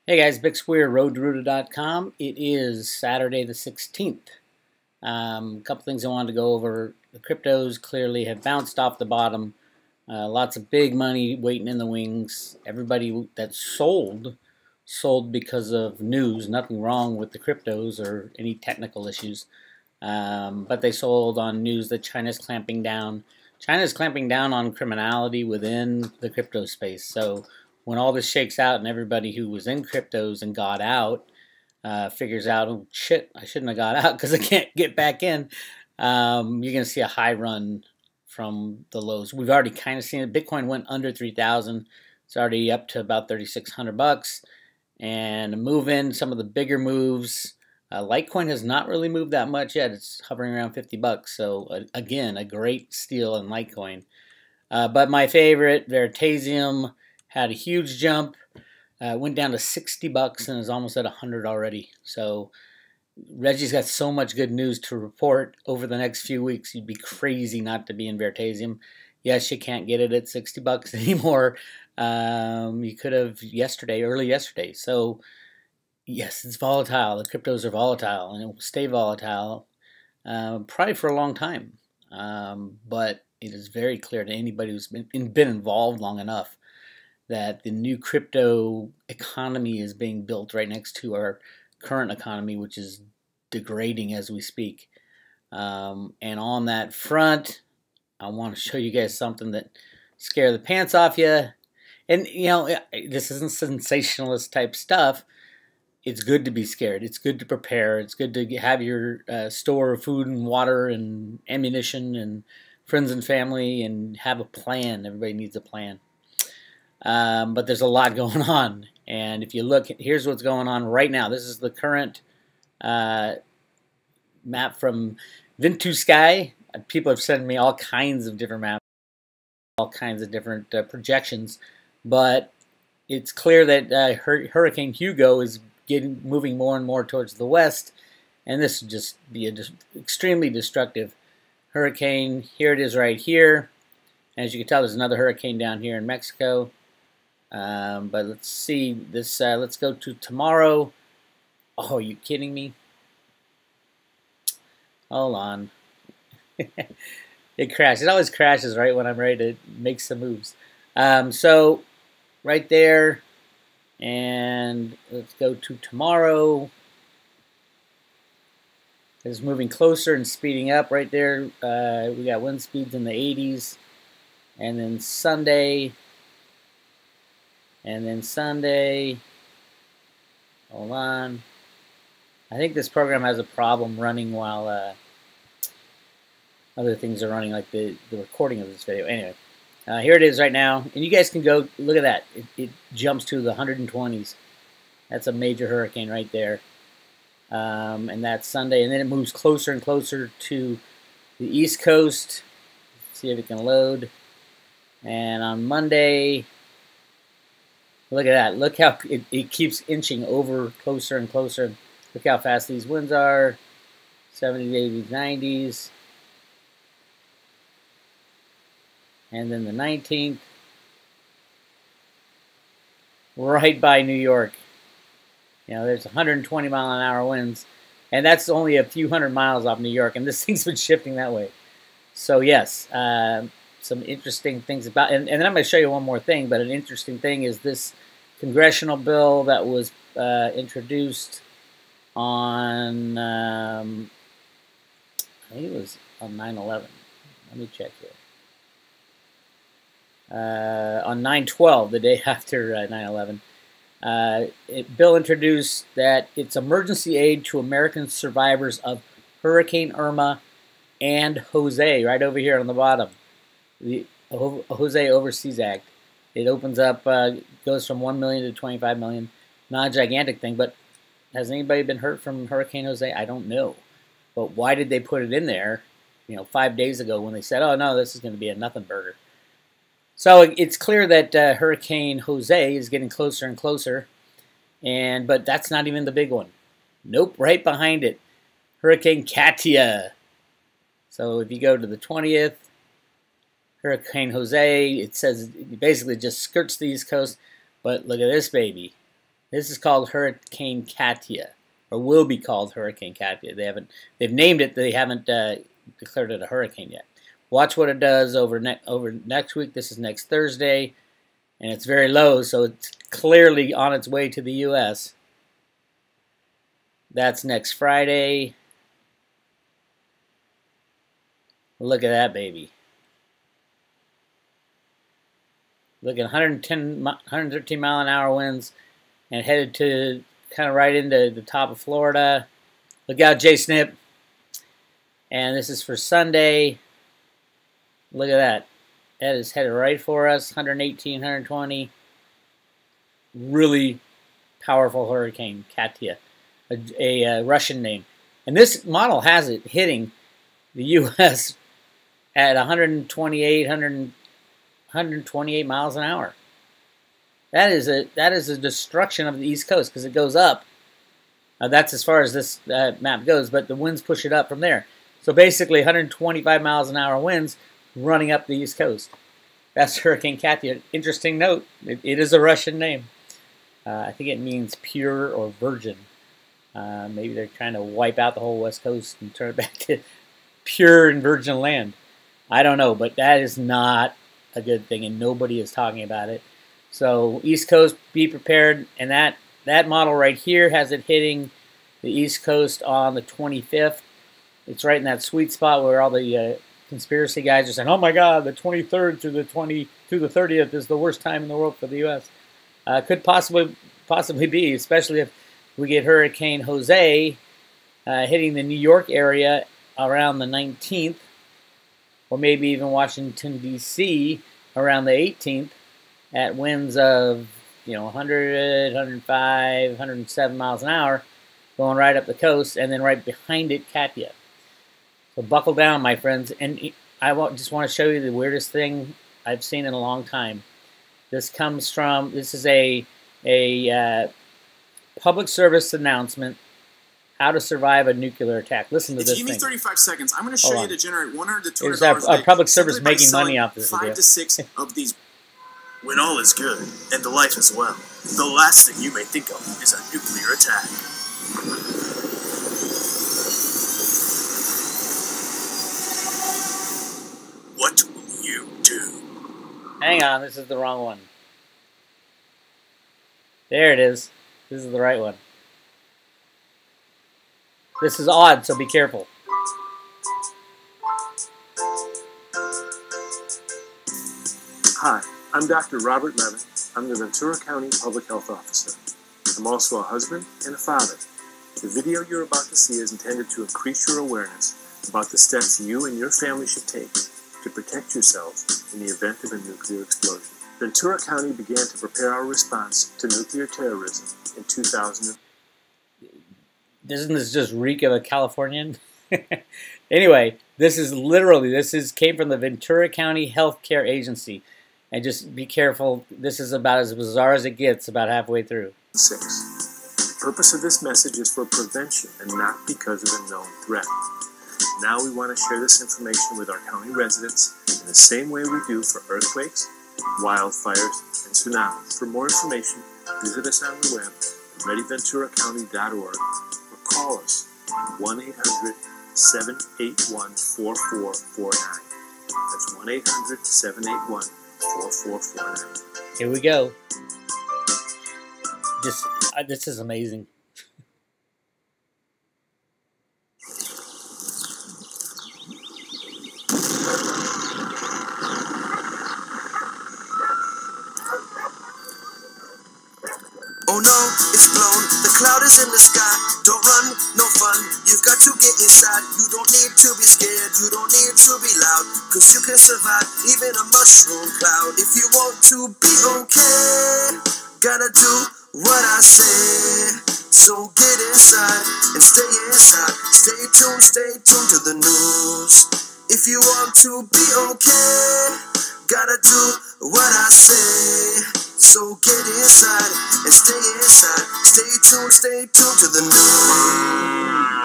Hey guys, Bix Weir, roadtoruta.com. It is Saturday the 16th. A couple things I wanted to go over. The cryptos clearly have bounced off the bottom. Lots of big money waiting in the wings. Everybody that sold because of news. Nothing wrong with the cryptos or any technical issues. But they sold on news that China's clamping down. China's clamping down on criminality within the crypto space. So when all this shakes out and everybody who was in cryptos and got out figures out, oh shit, I shouldn't have got out because I can't get back in, you're going to see a high run from the lows. We've already kind of seen it. Bitcoin went under 3,000. It's already up to about 3,600 bucks. And a move in, some of the bigger moves. Litecoin has not really moved that much yet. It's hovering around 50 bucks. So again, a great steal in Litecoin. But my favorite, Veritasium, had a huge jump. Went down to 60 bucks and is almost at 100 already. So Reggie's got so much good news to report over the next few weeks. You'd be crazy not to be in Veritasium. Yes, you can't get it at 60 bucks anymore. You could have early yesterday. So yes, it's volatile. The cryptos are volatile, and it will stay volatile probably for a long time. But it is very clear to anybody who's been involved long enough that the new crypto economy is being built right next to our current economy, which is degrading as we speak. And on that front, I want to show you guys something that scare the pants off you. And, you know, this isn't sensationalist type stuff. It's good to be scared. It's good to prepare. It's good to have your store of food and water and ammunition and friends and family and have a plan. Everybody needs a plan. But there's a lot going on. And if you look, here's what's going on right now. This is the current map from Vint2Sky. People have sent me all kinds of different maps, all kinds of different projections. But it's clear that Hurricane Hugo is moving more and more towards the west. And this would just be an extremely destructive hurricane. Here it is right here. As you can tell, there's another hurricane down here in Mexico. But let's see this. Let's go to tomorrow. Oh, are you kidding me? Hold on. It crashed. It always crashes right when I'm ready to make some moves. So right there, and let's go to tomorrow. It's moving closer and speeding up right there. We got wind speeds in the 80s, and then Sunday. And then Sunday, hold on. I think this program has a problem running while other things are running, like the recording of this video. Anyway, here it is right now. And you guys can go, look at that. It jumps to the 120s. That's a major hurricane right there. And that's Sunday. And then it moves closer and closer to the East Coast. Let's see if it can load. And on Monday... Look at that. Look how it keeps inching over closer and closer. Look how fast these winds are. 70s, 80s, 90s. And then the 19th. Right by New York. You know, there's 120 mile an hour winds. And that's only a few hundred miles off New York. And this thing's been shifting that way. So yes, some interesting things about, and then I'm going to show you one more thing, but an interesting thing is this congressional bill that was introduced on, I think it was on 9/11. Let me check here. On 9/12, the day after 9/11, bill introduced that it's emergency aid to American survivors of Hurricane Irma and Jose, right over here on the bottom. The Jose Overseas Act. It opens up, goes from 1 million to 25 million. Not a gigantic thing, but has anybody been hurt from Hurricane Jose? I don't know. But why did they put it in there, 5 days ago when they said, oh no, this is going to be a nothing burger? So it's clear that Hurricane Jose is getting closer and closer, but that's not even the big one. Nope, right behind it, Hurricane Katia. So if you go to the 20th, Hurricane Jose, it says it basically just skirts the East Coast, but look at this baby. This is called Hurricane Katia, or will be called Hurricane Katia. They've named it. They haven't declared it a hurricane yet. Watch what it does over next week. This is next Thursday, and it's very low, so it's clearly on its way to the U.S. That's next Friday. Look at that baby. Look at 113 mile an hour winds, and headed to kind of right into the top of Florida. Look out, J-Snip. And this is for Sunday. Look at that. That is headed right for us. 118, 120. Really powerful hurricane, Katia, a Russian name. And this model has it hitting the U.S. at 128 miles an hour. That is a destruction of the East Coast because it goes up. That's as far as this map goes, but the winds push it up from there. So basically 125 miles an hour winds running up the East Coast. That's Hurricane Katia. Interesting note, it is a Russian name. I think it means pure or virgin. Maybe they're trying to wipe out the whole West Coast and turn it back to pure and virgin land. I don't know, but that is not a good thing, and nobody is talking about it. So East Coast, be prepared. And that model right here has it hitting the East Coast on the 25th. It's right in that sweet spot where all the conspiracy guys are saying, "Oh my God, the 23rd through the 30th is the worst time in the world for the U.S." Could possibly be, especially if we get Hurricane Jose hitting the New York area around the 19th, or maybe even Washington D.C. around the 18th. At winds of 100, 105, 107 miles an hour, going right up the coast, and then right behind it, Katia. So buckle down, my friends. And I just want to show you the weirdest thing I've seen in a long time. This is a public service announcement, how to survive a nuclear attack. Listen to this thing. Give me 35 seconds. I'm going to show you to generate $100 to $200 a day. Our public service making money off this video. 5 to 6 of these. When all is good, and the life is well, the last thing you may think of is a nuclear attack. What will you do? Hang on, this is the wrong one. There it is. This is the right one. This is odd, so be careful. Hi, I'm Dr. Robert Levin. I'm the Ventura County Public Health Officer. I'm also a husband and a father. The video you're about to see is intended to increase your awareness about the steps you and your family should take to protect yourselves in the event of a nuclear explosion. Ventura County began to prepare our response to nuclear terrorism in 2000. Doesn't this just reek of a Californian? Anyway, this came from the Ventura County Healthcare Agency. And just be careful, this is about as bizarre as it gets about halfway through. 6. The purpose of this message is for prevention and not because of a known threat. Now we want to share this information with our county residents in the same way we do for earthquakes, wildfires, and tsunamis. For more information, visit us on the web, readyventuracounty.org, or call us at 1-800-781-4449. That's 1-800-781-4449. Here we go. This is amazing. Oh no, it's blown, the cloud is in the sky. Don't run, no fun, you've got to get inside. You don't need to be scared, you don't need to be loud, cause you can survive even a mushroom cloud. If you want to be okay, gotta do what I say. So get inside and stay inside. Stay tuned to the news. If you want to be okay, gotta do what I say. So get inside and stay inside. Stay tuned to the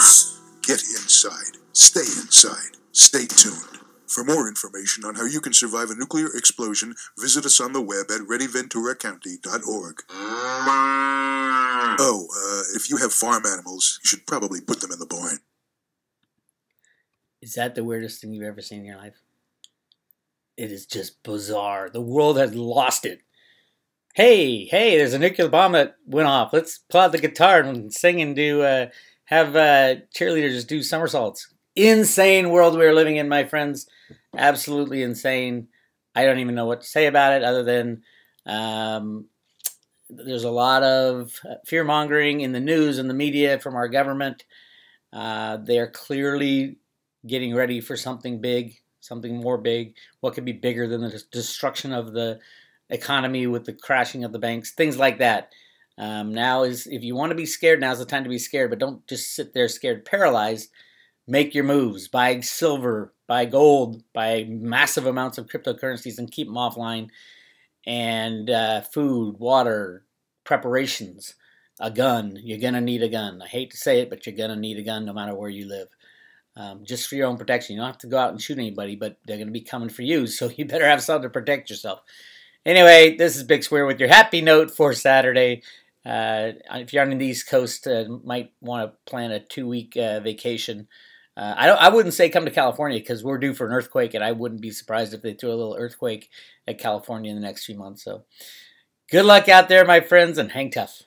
news. Get inside. Stay inside. Stay tuned. For more information on how you can survive a nuclear explosion, visit us on the web at readyventuracounty.org. Oh, if you have farm animals, you should probably put them in the barn. Is that the weirdest thing you've ever seen in your life? It is just bizarre. The world has lost it. Hey, there's a nuclear bomb that went off. Let's pull out the guitar and sing and have cheerleaders do somersaults. Insane world we're living in, my friends. Absolutely insane. I don't even know what to say about it other than there's a lot of fear-mongering in the news and the media from our government. They're clearly getting ready for something big, something more big. What could be bigger than the destruction of the economy with the crashing of the banks, things like that. Now is, if you want to be scared, now's the time to be scared, but don't just sit there scared, paralyzed. Make your moves. Buy silver, buy gold, buy massive amounts of cryptocurrencies and keep them offline. And food, water, preparations, a gun. You're going to need a gun. I hate to say it, but you're going to need a gun no matter where you live. Just for your own protection. You don't have to go out and shoot anybody, but they're going to be coming for you, so you better have something to protect yourself. Anyway, this is Bix Weir with your happy note for Saturday. If you're on the East Coast, might want to plan a 2-week vacation. I wouldn't say come to California because we're due for an earthquake, and I wouldn't be surprised if they threw a little earthquake at California in the next few months. So good luck out there, my friends, and hang tough.